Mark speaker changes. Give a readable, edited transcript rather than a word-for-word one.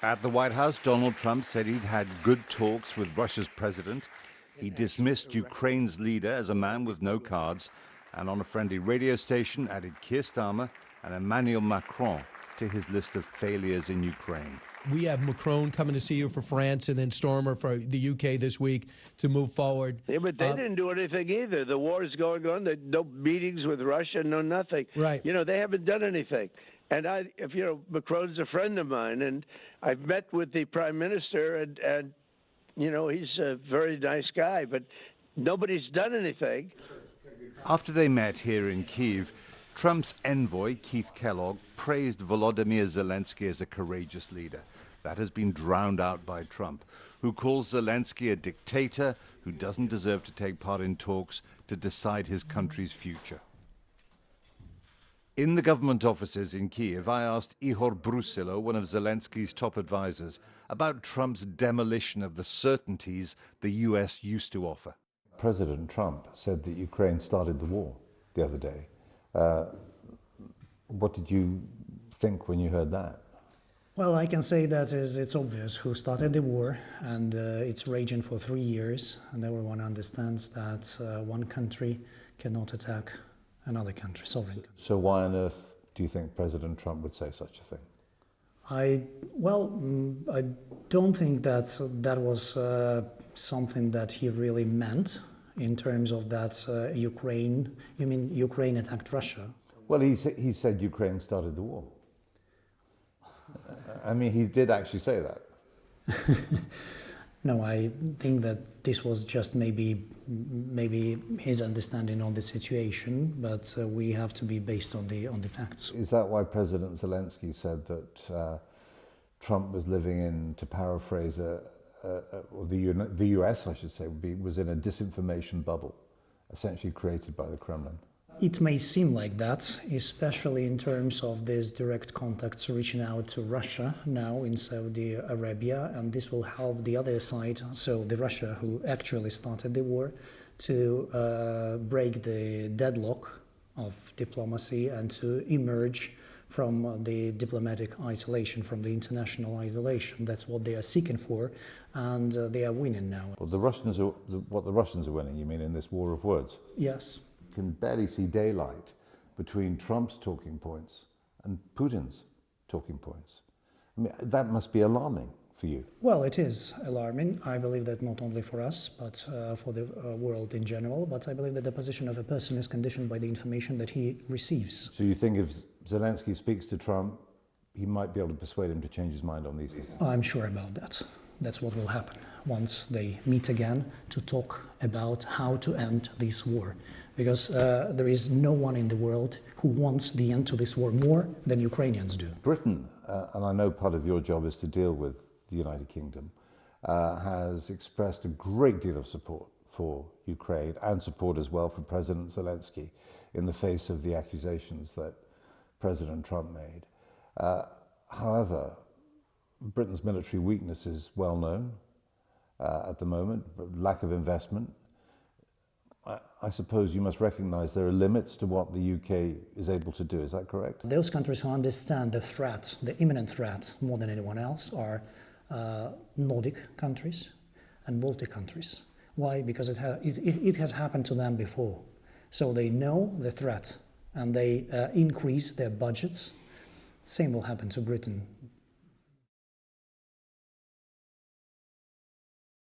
Speaker 1: At the White House, Donald Trump said he'd had good talks with Russia's president. He dismissed Ukraine's leader as a man with no cards, and on a friendly radio station added Keir Starmer and Emmanuel Macron to his list of failures in Ukraine.
Speaker 2: We have Macron coming to see you for France and then Starmer for the UK this week to move forward.
Speaker 3: Yeah, but they didn't do anything either. The war is going on. There no meetings with Russia, no nothing.
Speaker 2: Right.
Speaker 3: You know, they haven't done anything. And Macron's a friend of mine, and I've met with the prime minister, and he's a very nice guy, but nobody's done anything.
Speaker 1: After they met here in Kyiv, Trump's envoy, Keith Kellogg, praised Volodymyr Zelensky as a courageous leader. That has been drowned out by Trump, who calls Zelensky a dictator who doesn't deserve to take part in talks to decide his country's future. In the government offices in Kyiv, I asked Ihor Brusilo, one of Zelensky's top advisors, about Trump's demolition of the certainties the US used to offer.
Speaker 4: President Trump said that Ukraine started the war the other day. What did you think when you heard that?
Speaker 5: Well, I can say that it's obvious who started the war, and it's raging for 3 years, and everyone understands that one country cannot attack another country, sovereign country.
Speaker 4: So why on earth do you think President Trump would say such a thing?
Speaker 5: I don't think that was something that he really meant in terms of that Ukraine. You mean Ukraine attacked Russia?
Speaker 4: Well, he said Ukraine started the war. I mean, he did actually say that.
Speaker 5: No, I think that this was just maybe his understanding of the situation, but we have to be based on the facts.
Speaker 4: Is that why President Zelensky said that Trump was living in, to paraphrase, or the US, I should say, was in a disinformation bubble, essentially created by the Kremlin?
Speaker 5: It may seem like that, especially in terms of these direct contacts reaching out to Russia now in Saudi Arabia, and this will help the other side, so the Russia who actually started the war, to break the deadlock of diplomacy and to emerge from the diplomatic isolation, from the international isolation. That's what they are seeking for, and they are winning now.
Speaker 4: Well, what the Russians are winning, you mean, in this war of words?
Speaker 5: Yes.
Speaker 4: Can barely see daylight between Trump's talking points and Putin's talking points. I mean, that must be alarming for you.
Speaker 5: Well, it is alarming. I believe that not only for us, but for the world in general. But I believe that the position of a person is conditioned by the information that he receives.
Speaker 4: So you think if Zelensky speaks to Trump, he might be able to persuade him to change his mind on these things?
Speaker 5: I'm sure about that. That's what will happen once they meet again to talk about how to end this war. Because there is no one in the world who wants the end to this war more than Ukrainians do.
Speaker 4: Britain, and I know part of your job is to deal with the United Kingdom, has expressed a great deal of support for Ukraine and support as well for President Zelensky in the face of the accusations that President Trump made. However, Britain's military weakness is well known at the moment, lack of investment. I suppose you must recognize there are limits to what the UK is able to do. Is that correct?
Speaker 5: Those countries who understand the threat, the imminent threat, more than anyone else, are Nordic countries and Baltic countries. Why? Because it has happened to them before. So they know the threat and they increase their budgets. Same will happen to Britain.